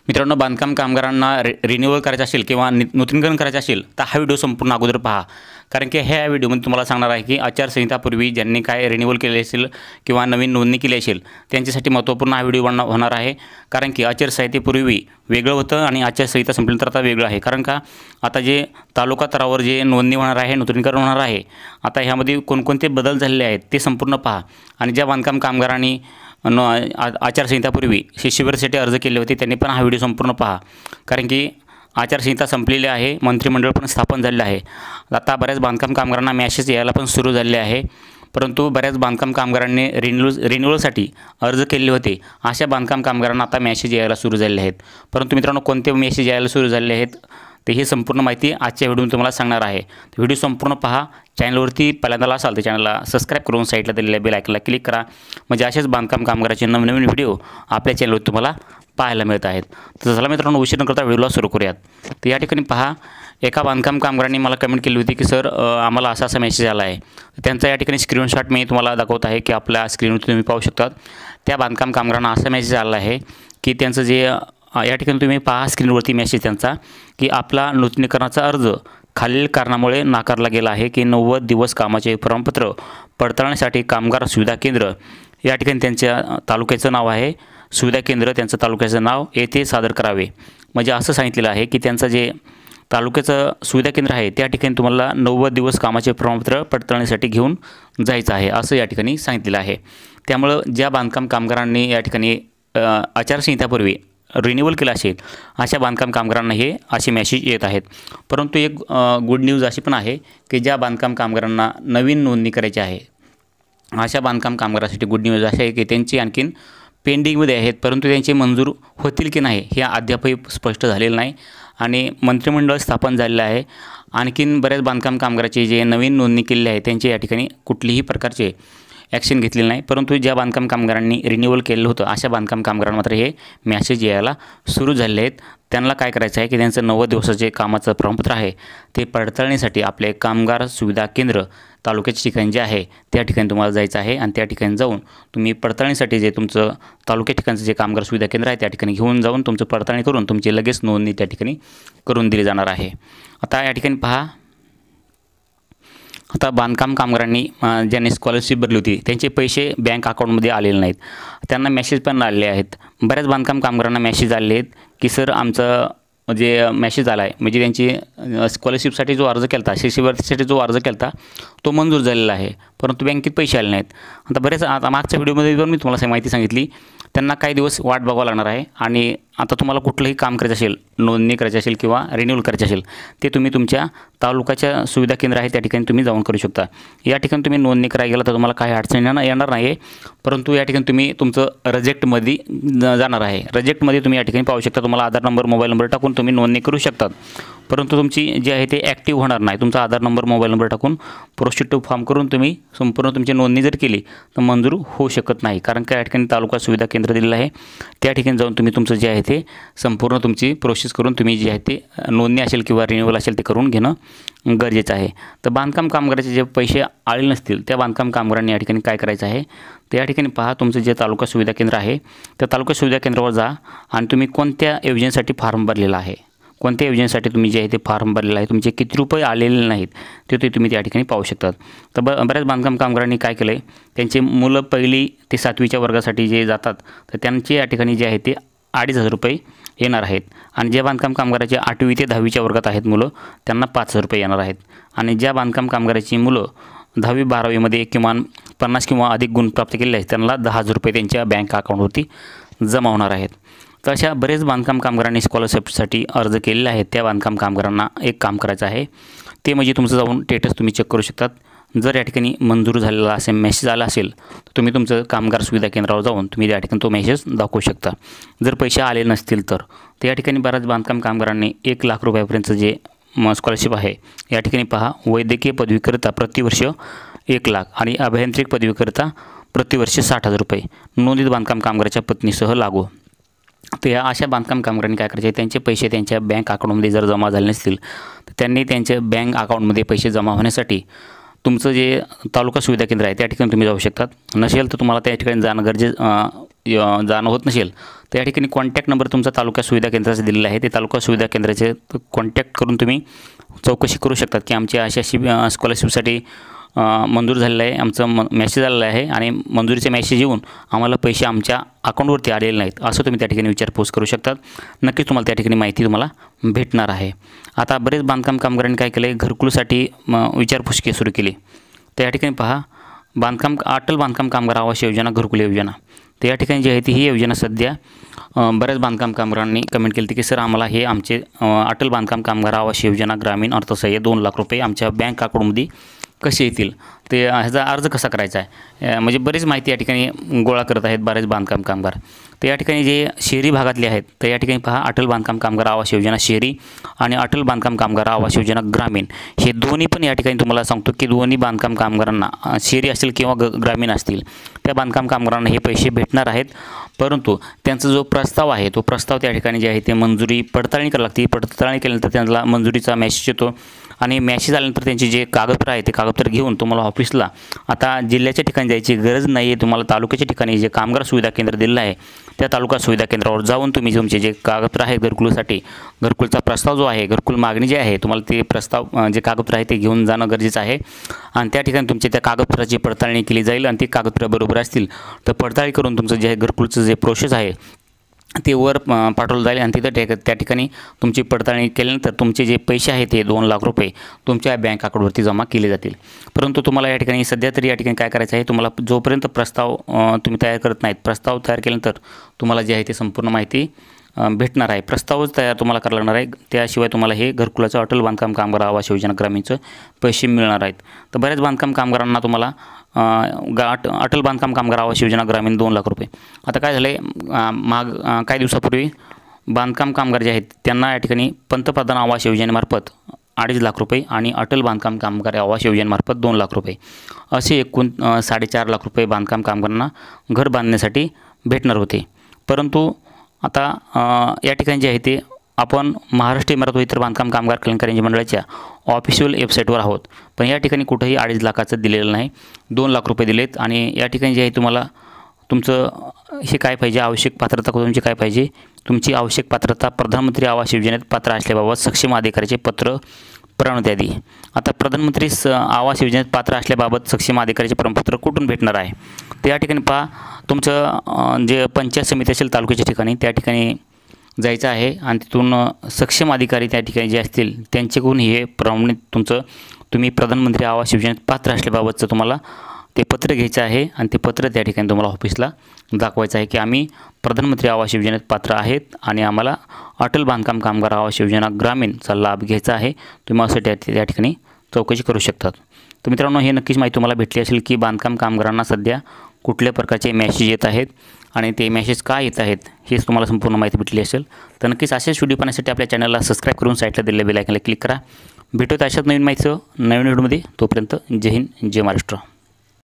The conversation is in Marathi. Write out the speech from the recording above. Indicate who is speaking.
Speaker 1: मित्रांनो, बांधकाम कामगारांना रिन्यूअल करायचं असेल किंवा नूतनीकरण करायचं असेल तर हा व्हिडिओ संपूर्ण अगोदर पहा. कारण की ह्या व्हिडिओमध्ये तुम्हाला सांगणार आहे की आचारसंहितापूर्वी ज्यांनी काय रिन्यूअल केले असेल किंवा नवीन नोंदणी केली असेल त्यांच्यासाठी महत्त्वपूर्ण हा व्हिडिओ होणार आहे. कारण की आचारसंहितेपूर्वी वेगळं होतं आणि आचारसंहिता संपल्यानंतर आता वेगळं आहे. कारण का आता जे तालुका स्तरावर जे नोंदणी होणार आहे, नूतनीकरण होणार आहे, आता ह्यामध्ये कोणकोणते बदल झालेले आहेत ते संपूर्ण पहा. आणि ज्या बांधकाम कामगारांनी आचारसंहितापूर्वी शिष्यवृत्तीसाठी अर्ज केले होते त्यांनी पण हा व्हिडिओ संपूर्ण पहा. कारण की आचारसंहिता संपलेली आहे, मंत्रिमंडळ पण स्थापन झालेलं आहे. आता बऱ्याच बांधकाम कामगारांना मॅसेज यायला पण सुरू झाले आहे. परंतु बऱ्याच बांधकाम कामगारांनी रिन्यूअलसाठी अर्ज केले होते. अशा बांधकाम कामगारांना आता मॅसेज यायला सुरू झालेले आहेत. परंतु मित्रांनो, कोणते मॅसेज यायला सुरू झालेले आहेत ते ही संपूर्ण माहिती आजच्या व्हिडिओमध्ये तुम्हाला सांगणार आहे. व्हिडिओ संपूर्ण पहा. चॅनलवरती पहिल्यांदा असाल तर चॅनलला सबस्क्राईब करून साईडला दिलेल्या बेल आयकॉनला क्लिक करा. म्हणजे असेच बांधकाम कामगाराचे नवनवीन व्हिडिओ आपल्या चॅनलवर तुम्हाला पाहायला मिळत आहेत. तर चला मित्रांनो, उशीर न करता व्हिडिओला सुरू करूयात. तर या ठिकाणी पहा, एका बांधकाम कामगारांनी मला कमेंट केली होती की सर आम्हाला असा मेसेज आला आहे. त्यांचा या ठिकाणी स्क्रीनशॉट मी तुम्हाला दाखवत आहे की आपल्या स्क्रीनवरती तुम्ही पाहू शकता. त्या बांधकाम कामगारांना असा मेसेज आला आहे की त्यांचं जे या ठिकाणी तुम्ही पहा स्क्रीनवरती मेसेज त्यांचा की आपला नूतनीकरणाचा अर्ज खालील कारणामुळे नाकारला गेला आहे की 90 दिवस कामाचे प्रमाणपत्र पडताळण्यासाठी कामगार सुविधा केंद्र, या ठिकाणी त्यांच्या तालुक्याचं नाव आहे, सुविधा केंद्र त्यांचं तालुक्याचं नाव येथे सादर करावे. म्हणजे असं सांगितलेलं आहे की त्यांचं जे तालुक्याचं सुविधा केंद्र आहे त्या ठिकाणी तुम्हाला 90 दिवस कामाचे प्रमाणपत्र पडताळणीसाठी घेऊन जायचं आहे असं या ठिकाणी सांगितलेलं आहे. त्यामुळं ज्या बांधकाम कामगारांनी या ठिकाणी आचारसंहितापूर्वी रिन्यूअल केला असेल अशा बांधकाम कामगारांना हे असे मेसेज येत आहेत. परंतु एक गुड न्यूज अशी पण आहे की ज्या बांधकाम कामगारांना नवीन नोंदणी करायची आहे अशा बांधकाम कामगारांसाठी गुड न्यूज अशी आहे की त्यांची आणखीन पेंडिंगमध्ये आहेत. परंतु त्यांचे मंजूर होतील की नाही हे अद्यापही स्पष्ट झालेलं नाही. आणि मंत्रिमंडळ स्थापन झालेलं आहे. आणखीन बऱ्याच बांधकाम कामगाराचे जे नवीन नोंदणी केलेली आहे त्यांचे या ठिकाणी कुठलीही प्रकारचे ॲक्शन घेतलेलं नाही. परंतु ज्या बांधकाम कामगारांनी रिन्यूअल केलं होतं अशा बांधकाम कामगारांना मात्र हे मॅसेज यायला सुरू झालेले आहेत. त्यांना काय करायचं आहे की त्यांचं 90 दिवसाचे कामाचं प्रमाणपत्र आहे ते पडताळणीसाठी आपले कामगार सुविधा केंद्र तालुक्याच्या ठिकाणी जे आहे त्या ठिकाणी तुम्हाला जायचं आहे. आणि त्या ठिकाणी जाऊन तुम्ही पडताळणीसाठी जे तुमचं तालुक्या ठिकाणचं जे कामगार सुविधा केंद्र आहे त्या ठिकाणी घेऊन जाऊन तुमचं पडताळणी करून तुमची लगेच नोंदणी त्या ठिकाणी करून दिली जाणार आहे. आता या ठिकाणी पहा, आता बांधकाम कामगारांनी ज्यांनी स्कॉलरशिप भरली होती त्यांचे पैसे बँक अकाउंटमध्ये आलेले नाहीत. त्यांना मेसेज पण आलेले आहेत. बऱ्याच बांधकाम कामगारांना मेसेज आलेले आहेत की सर आमचं जे मेसेज आला आहे म्हणजे त्यांची स्कॉलरशिपसाठी जो अर्ज केला होता, शिष्यवृत्तीसाठी जो अर्ज केला होता तो मंजूर झालेला आहे. परंतु बँकेत पैसे आले नाहीत. आता बरेच आता मागच्या व्हिडिओमध्ये पण मी तुम्हाला माहिती सांगितली त्यांना काही दिवस वाट बघावं लागणार आहे. आणि आता तुम्हाला कुठलंही काम करायचं असेल, नोंदणी करायची असेल किंवा रिन्यूअल करायची असेल ते तुम्ही तुमच्या तालुक्याच्या सुविधा केंद्र आहे त्या ठिकाणी तुम्ही जाऊन करू शकता. या ठिकाणी तुम्ही नोंदणी करायला गेला तर तुम्हाला काही अडचण येणार नाही. परंतु या ठिकाणी तुम्ही तुमचं रिजेक्टमध्ये जाणार आहे. रिजेक्टमध्ये तुम्ही या ठिकाणी पाहू शकता तुम्हाला आधार नंबर, मोबाईल नंबर टाकून तुम्ही नोंदणी करू शकतात. परंतु तुमची जे आहे ते ॲक्टिव्ह होणार नाही. तुमचा आधार नंबर, मोबाईल नंबर टाकून प्रोसिड टू फॉर्म करून तुम्ही संपूर्ण तुमची नोंदणी जर केली तर मंजूर होऊ शकत नाही. कारण का या ठिकाणी तालुका सुविधा केंद्र दिलेलं आहे त्या ठिकाणी जाऊन तुम्ही तुमचं जे आहे ते संपूर्ण तुमची प्रोसेस करून तुम्ही जे आहे ते नोंदणी असेल किंवा रिन्यूअल असेल ते करून घेणं गरजेचं आहे. तर बांधकाम कामगाराचे जे पैसे आले नसतील त्या बांधकाम कामगारांनी या ठिकाणी काय करायचं आहे तर या ठिकाणी पहा, तुमचं जे तालुका सुविधा केंद्र आहे त्या तालुका सुविधा केंद्रावर जा आणि तुम्ही कोणत्या योजनेसाठी फॉर्म भरलेला आहे, कोणत्या योजनेसाठी तुम्ही जे आहे ते फॉर्म भरलेला आहे, तुमचे किती रुपये आलेले नाहीत ते तुम्ही त्या ठिकाणी पाहू शकतात. तर बऱ्याच बांधकाम कामगारांनी काय केलं आहे, त्यांचे मुलं 1ली ते 7वीच्या वर्गासाठी जे जातात तर त्यांचे या ठिकाणी जे आहे ते 2,500 रुपये येणार आहेत. आणि ज्या बांधकाम कामगाराचे 8वी ते 10वीच्या वर्गात आहेत मुलं त्यांना 5,000 रुपये येणार आहेत. आणि ज्या बांधकाम कामगाराची मुलं 10वी 12वीमध्ये किमान 50 किंवा अधिक गुण प्राप्त केलेले आहेत त्यांना 10,000 रुपये त्यांच्या बँक अकाउंटवरती जमा होणार आहेत. तर अशा बरेच बांधकाम कामगारांनी स्कॉलरशिपसाठी अर्ज केलेले आहेत. त्या बांधकाम कामगारांना एक काम करायचं आहे ते म्हणजे तुमचं जाऊन स्टेटस तुम्ही चेक करू शकतात. जर या ठिकाणी मंजूर झालेला असेल, मेसेज आला असेल तर तुम्ही तुमचं कामगार सुविधा केंद्रावर जाऊन तुम्ही त्या ठिकाणी तो मेसेज दाखवू शकता. जर पैसे आले नसतील तर या ठिकाणी बऱ्याच बांधकाम कामगारांनी 1 लाख रुपयापर्यंतचं जे स्कॉलरशिप आहे या ठिकाणी पहा, वैद्यकीय पदवीकरिता प्रतिवर्ष 1 लाख आणि अभियांत्रिक पदवीकरिता प्रतिवर्ष 60,000 रुपये नोंदित बांधकाम कामगाराच्या पत्नीसह लागू. तर या अशा बांधकाम कामगारांनी काय करायचे, त्यांचे पैसे त्यांच्या बँक अकाउंटमध्ये जर जमा झाले नसतील तर त्यांनी त्यांच्या बँक अकाउंटमध्ये पैसे जमा होण्यासाठी तुमचं जे तालुका सुविधा केंद्र आहे त्या ठिकाणी तुम्ही जाऊ शकतात. नसेल तर तुम्हाला त्या ठिकाणी जाणं होत नसेल तर या ठिकाणी कॉन्टॅक्ट नंबर तुमचा तालुका सुविधा केंद्राचा दिलेला आहे. ते तालुका सुविधा केंद्राचे कॉन्टॅक्ट करून तुम्ही चौकशी करू शकतात की आमची अशी स्कॉलरशिपसाठी मंजूर झालेलं आहे, आमचं मेसेज आलेला आहे आणि मंजुरीचे मेसेज येऊन आम्हाला पैसे आमच्या अकाउंटवरती आलेले नाहीत, असं तुम्ही त्या ठिकाणी विचारपूस करू शकतात. नक्कीच तुम्हाला त्या ठिकाणी माहिती तुम्हाला भेटणार आहे. आता बरेच बांधकाम कामगारांनी काय केलं आहे, घरकुलासाठी विचारपूस सुरू केली. तर या ठिकाणी पहा, अटल बांधकाम कामगार आवास योजना, घरकुल योजना. तर या ठिकाणी जी आहे ती ही योजना सध्या बऱ्याच बांधकाम कामगारांनी कमेंट केली की सर आम्हाला हे आमचे अटल बांधकाम कामगार आवास योजना ग्रामीण अर्थसहाय्य 2 लाख रुपये आमच्या बँक अकाउंटमध्ये कसे येतील, ते ह्याचा अर्ज कसा करायचा आहे, म्हणजे बरीच माहिती या ठिकाणी गोळा करत आहेत बरेच बांधकाम कामगार. तर या ठिकाणी जे शहरी भागातले आहेत, तर या ठिकाणी पहा, अटल बांधकाम कामगार आवास योजना शहरी आणि अटल बांधकाम कामगार आवास योजना ग्रामीण, हे दोन्ही पण या ठिकाणी तुम्हाला सांगतो की दोन्ही बांधकाम कामगारांना शहरी असतील किंवा ग्रामीण असतील, त्या बांधकाम कामगारांना हे पैसे भेटणार आहेत. परंतु त्यांचा जो प्रस्ताव आहे, तो प्रस्ताव त्या ठिकाणी जे आहे ते मंजुरी पडताळणी करावी लागते. पडताळणी केल्यानंतर त्यांना मंजुरीचा मेसेज येतो आणि मेसेज आल्यानंतर त्यांचे जे कागदपत्र आहे ते कागदपत्र घेऊन तुम्हाला ऑफिसला, आता जिल्ह्याच्या ठिकाणी जायची गरज नाही आहे, तुम्हाला तालुक्याच्या ठिकाणी जे कामगार सुविधा केंद्र दिलेलं आहे त्या तालुका सुविधा केंद्रावर जाऊन तुम्ही तुमचे जे कागदपत्र आहे घरकुलासाठी, घरकुलचा प्रस्ताव जो आहे, घरकुल मागणी जे आहे, तुम्हाला ते प्रस्ताव जे कागदपत्र आहे ते घेऊन जाणं गरजेचं आहे. आणि त्या ठिकाणी तुमच्या त्या कागदपत्राची पडताळणी केली जाईल आणि ते कागदपत्र बरोबर असतील तर पडताळणी करून तुमचं जे घरकुलचं जे प्रोसेस आहे ते वर पाठवलं जाईल आणि तिथं त्या ठिकाणी तुमची पडताळणी केल्यानंतर तुमचे जे पैसे आहेत ते 2 लाख रुपये तुमच्या बँक अकाउंटवरती जमा केले जातील. परंतु तुम्हाला या ठिकाणी सध्या तरी या ठिकाणी काय करायचं आहे, तुम्हाला जोपर्यंत प्रस्ताव तुम्ही तयार करत नाहीत, प्रस्ताव तयार केल्यानंतर तुम्हाला जे आहे ते संपूर्ण माहिती भेटणार आहे. प्रस्तावच तयार तुम्हाला करायला लागणार आहे, त्याशिवाय तुम्हाला हे घरकुलाचं अटल बांधकाम कामगार आवास योजना ग्रामीणचं पैसे मिळणार आहेत. तर बऱ्याच बांधकाम कामगारांना तुम्हाला अटल बांधकाम कामगार आवास योजना ग्रामीण 2 लाख रुपये. आता काय झालं आहे, काही दिवसापूर्वी बांधकाम कामगार जे आहेत त्यांना या ठिकाणी पंतप्रधान आवास योजनेमार्फत 2.5 लाख रुपये आणि अटल बांधकाम कामगार आवास योजनेमार्फत 2 लाख रुपये असे एकूण 4.5 लाख रुपये बांधकाम कामगारांना घर बांधण्यासाठी भेटणार होते. परंतु आता या ठिकाणी जे आहे ते आपण महाराष्ट्र इमारत व इतर बांधकाम कामगार कल्याणकारी मंडळाच्या ऑफिशियल वेबसाईटवर आहोत, पण या ठिकाणी कुठेही 2.5 लाखाचं दिलेलं नाही, 2 लाख रुपये दिलेत. आणि या ठिकाणी जे आहे तुम्हाला तुमचं हे काय पाहिजे, आवश्यक पात्रता तुमची काय पाहिजे, तुमची आवश्यक पात्रता प्रधानमंत्री आवास योजनेत पात्र असल्याबाबत सक्षम अधिकाऱ्याचे पत्र प्रणोत्यादी. आता प्रधानमंत्री आवास योजनेत पात्र असल्याबाबत सक्षम अधिकाऱ्याचे प्रमाणपत्र कुठून भेटणार आहे, तर या ठिकाणी पहा, तुमचं जे पंचायत समिती असेल तालुक्याच्या ठिकाणी त्या ठिकाणी जायचं आहे आणि तिथून सक्षम अधिकारी त्या ठिकाणी जे असतील त्यांच्याकडून हे प्रमाणित तुम्ही प्रधानमंत्री आवास योजनेत पात्र असल्याबाबतचं तुम्हाला ते पत्र घ्यायचं आहे आणि ते पत्र त्या ठिकाणी तुम्हाला ऑफिसला दाखवायचं आहे की आम्ही प्रधानमंत्री आवास योजनेत पात्र आहेत आणि आम्हाला अटल बांधकाम कामगार आवास योजना ग्रामीणचा लाभ घ्यायचा आहे. तुम्ही असं त्या ठिकाणी चौकशी करू शकतात. तर मित्रांनो, हे नक्कीच माहिती तुम्हाला भेटली असेल की बांधकाम कामगारांना सध्या कुठल्या प्रकारचे मेसेज येत आहेत आणि ते मेसेज का येत आहेत हेच तुम्हाला संपूर्ण माहिती भेटली असेल. तर नक्कीच असेच व्हिडिओ पाहण्यासाठी आपल्या चॅनलला सबस्क्राईब करून साईडला दिलेल्या बेल आयकॉनला क्लिक करा. भेटूत अशाच नवीन माहितीचं नवीन व्हिडिओमध्ये. तोपर्यंत जय हिंद, जय महाराष्ट्र.